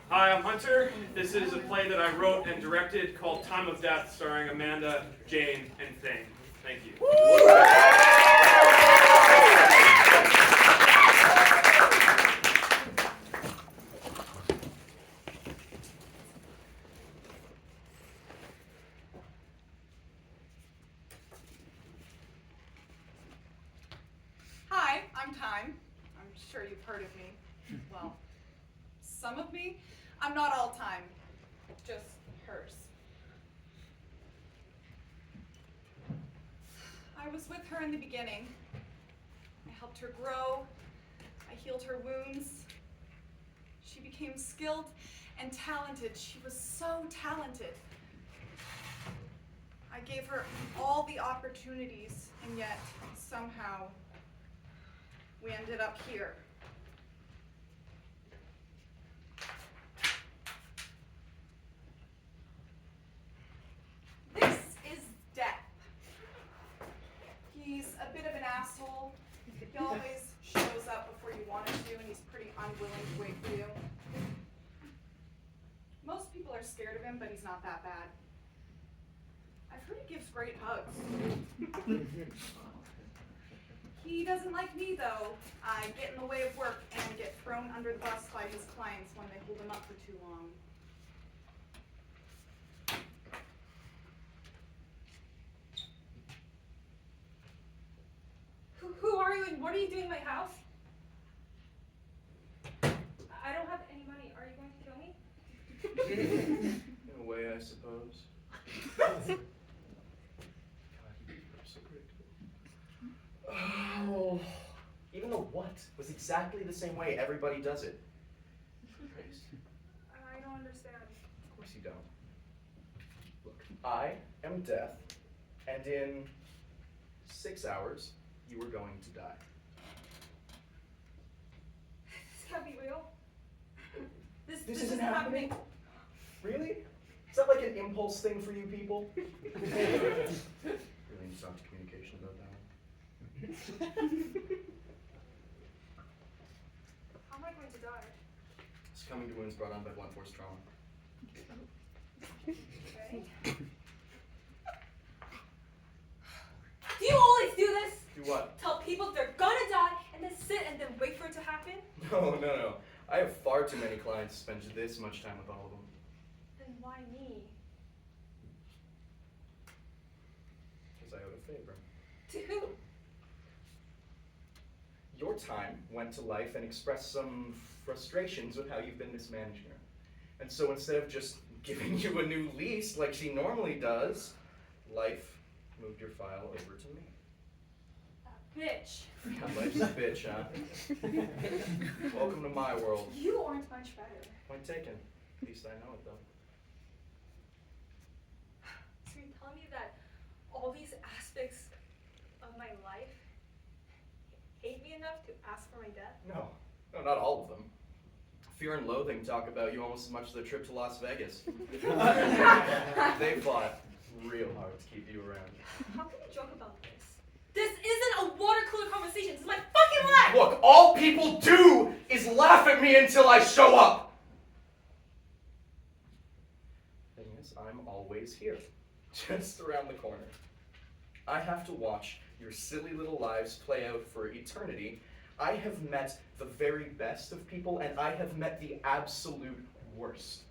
Hi, I'm Hunter. This is a play that I wrote and directed called Time of Death, starring Amanda, Jane, and Thane. Thank you. Hi, I'm Time. I'm sure you've heard of me. Well, some of me. I'm not all Time, just hers. I was with her in the beginning. I helped her grow. I healed her wounds. She became skilled and talented. She was so talented. I gave her all the opportunities, and yet somehow we ended up here. This is Death. He's a bit of an asshole. He always shows up before you want him to, and he's pretty unwilling to wait for you. Most people are scared of him, but he's not that bad. I've heard he gives great hugs. He doesn't like me, though. I get in the way of work and get thrown under the bus by his clients when they hold him up for too long. Who are you and what are you doing in my house? I don't have any money. Are you going to kill me? In a way, I suppose. God, you're so predictable. Oh, even the what was exactly the same way everybody does it. Grace? I don't understand. Of course you don't. Look, I am Death, and in 6 hours, you are going to die. This can't be real. This isn't happening. Really? Is that like an impulse thing for you people? Really need to talk to communication about that one. How am I going to die? Succumbing to wounds brought on by blunt force trauma. Okay. Do you always do this? Do what? Tell people they're gonna die and then sit and then wait for it to happen? No. I have far too many clients to spend this much time with all of them. Then why me? Because I owed a favor. To who? Your time went to life and expressed some frustrations with how you've been mismanaging her. And so instead of just giving you a new lease like she normally does, life moved your file over to me. Bitch. Yeah, life's a bitch, huh? Welcome to my world. You aren't much better. Point taken. At least I know it, though. So you're telling me that all these aspects of my life hate me enough to ask for my death? No, not all of them. Fear and Loathing talk about you almost as much as their trip to Las Vegas. They fought real hard to keep you around. How can you joke about this? This isn't a water cooler conversation. This is my fucking life! Look, all people do is laugh at me until I show up. Thing is, I'm always here, just around the corner. I have to watch your silly little lives play out for eternity. I have met the very best of people, and I have met the absolute worst.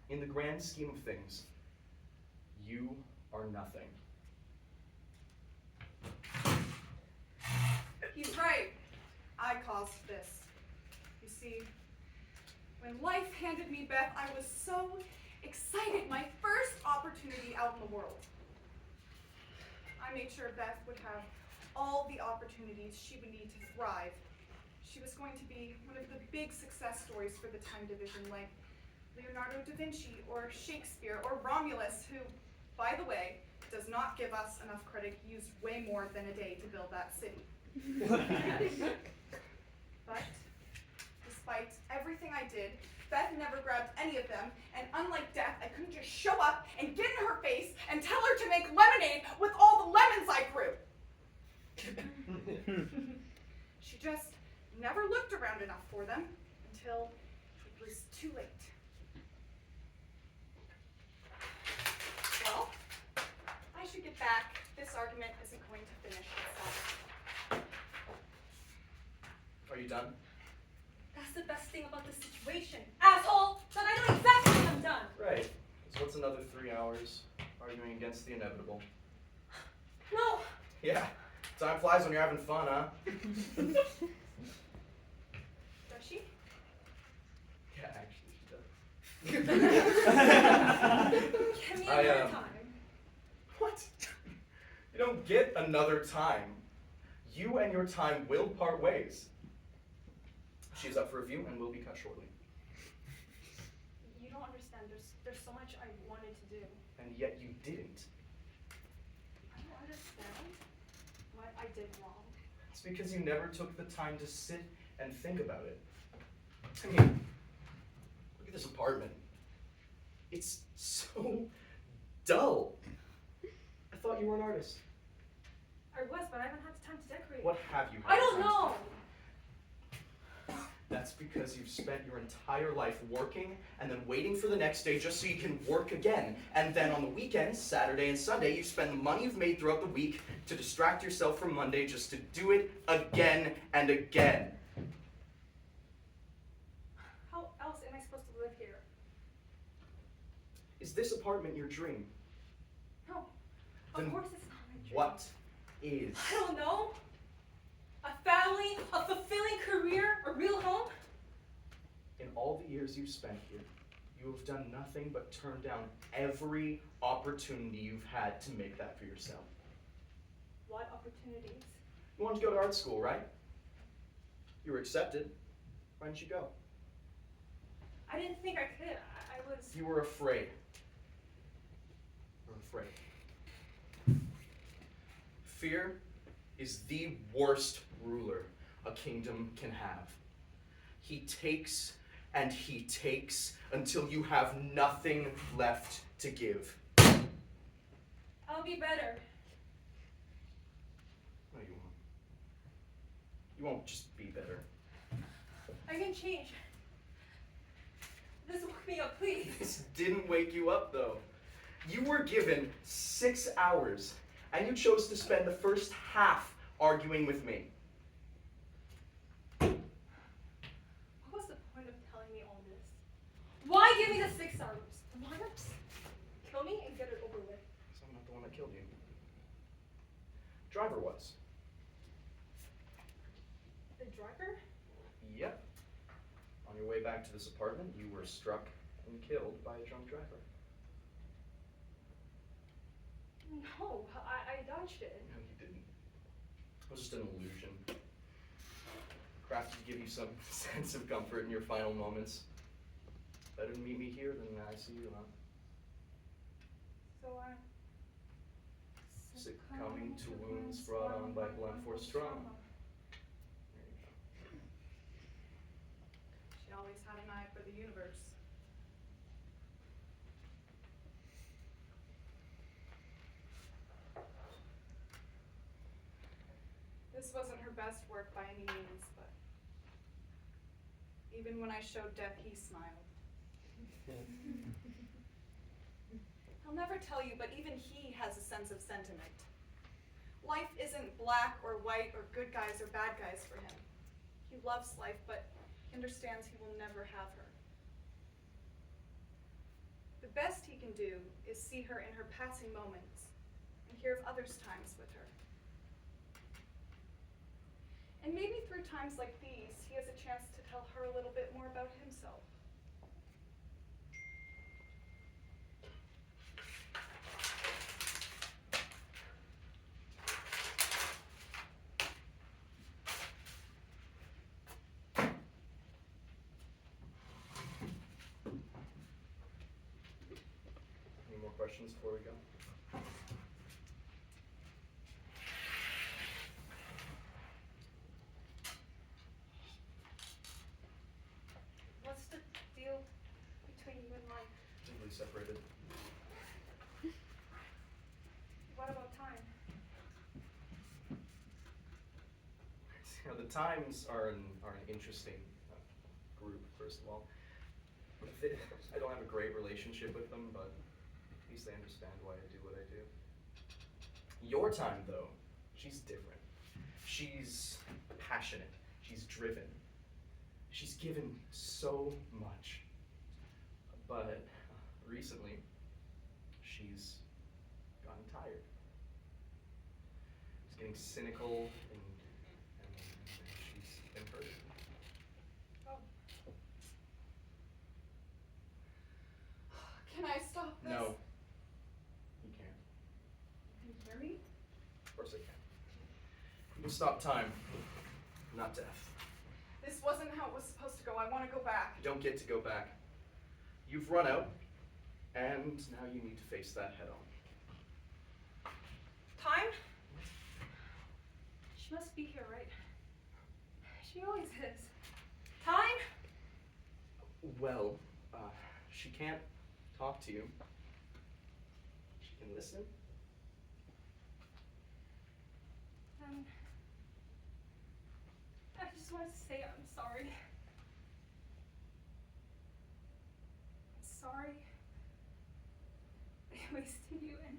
In the grand scheme of things, you are nothing. He's right. I caused this. You see, when life handed me Beth, I was so excited. My first opportunity out in the world. I made sure Beth would have all the opportunities she would need to thrive. She was going to be one of the big success stories for the time division, like Leonardo da Vinci or Shakespeare or Romulus, who, by the way, does not give us enough credit. He used way more than a day to build that city. But despite everything I did, Beth never grabbed any of them, and unlike Death, I couldn't just show up and get in her face and tell her to make lemonade with all the lemons I grew. She just never looked around enough for them until she it was too late. Well, I should get back. This argument isn't going to finish itself. Are you done? That's the best thing about this situation, asshole! That I know exactly when I'm done. Right. So what's another 3 hours arguing against the inevitable? No! Yeah. Time flies when you're having fun, huh? Does she? Yeah, actually, she does. Give me I, another time. What? You don't get another time. You and your time will part ways. She's up for review and will be cut shortly. You don't understand. There's so much I wanted to do. And yet you didn't. I don't understand what I did wrong. It's because you never took the time to sit and think about it. I mean, look at this apartment. It's so dull. I thought you were an artist. I was, but I haven't had the time to decorate. What have you? I don't know! That's because you've spent your entire life working and then waiting for the next day just so you can work again. And then on the weekends, Saturday and Sunday, you spend the money you've made throughout the week to distract yourself from Monday just to do it again and again. How else am I supposed to live here? Is this apartment your dream? No. Then Of course it's not my dream. What is? I don't know. A family, a fulfilling career, a real home? In all the years you've spent here, you have done nothing but turn down every opportunity you've had to make that for yourself. What opportunities? You wanted to go to art school, right? You were accepted. Why didn't you go? I didn't think I could. I was. You were afraid. You were afraid. Fear is the worst ruler a kingdom can have. He takes and he takes until you have nothing left to give. I'll be better. No, you won't. You won't just be better. I can change. This woke me up, please. This didn't wake you up, though. You were given 6 hours, and you chose to spend the first half arguing with me. What was the point of telling me all this? Why give me the 6 hours? Why not just kill me and get it over with? So I'm not the one that killed you. Driver was. The driver? Yep. On your way back to this apartment, you were struck and killed by a drunk driver. No, I dodged it. No, you didn't. It was just an illusion. Crafted to give you some sense of comfort in your final moments. Better to meet me here than I see you, huh? So I'm Succumbing to wounds brought on by blunt force trauma. There you go. She always had an eye for the universe. This wasn't her best work by any means, but even when I showed death, he smiled. I'll never tell you, but even he has a sense of sentiment. Life isn't black or white or good guys or bad guys for him. He loves life, but he understands he will never have her. The best he can do is see her in her passing moments and hear of others' times with her. And maybe through times like these, he has a chance to tell her a little bit more about himself. Any more questions before we go? what's the deal between you and life? Legally separated. What about time? You know, the Times are an interesting group, first of all. I don't have a great relationship with them, but at least they understand why I do what I do. Your time, though, she's different. She's passionate. She's driven. She's given so much. But recently, she's gotten tired. She's getting cynical and she's been hurt. Oh. Can I stop this? No, you can't. Can you hear me? Of course I can. You can stop time, not death. This wasn't how it was supposed to go. I want to go back. You don't get to go back. You've run out, and now you need to face that head on. Time? She must be here, right? She always is. Time? Well, she can't talk to you. She can listen. I just want to say I'm sorry. I'm sorry. I wasted you and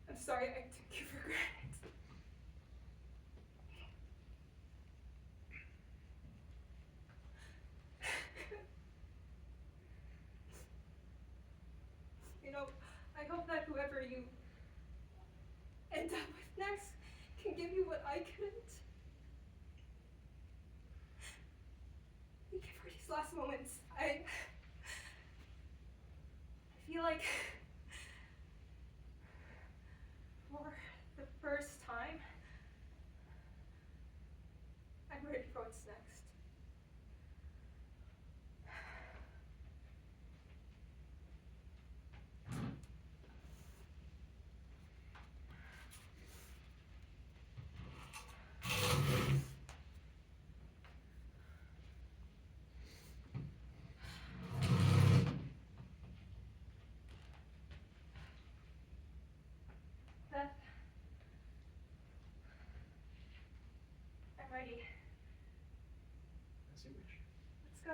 I'm sorry I took you for granted. You know, I hope that whoever you end up with next can give you what I couldn't. Give her these last moments. I feel like for the first time, I'm ready for what's next. Beth, I'm ready. As you wish. Let's go.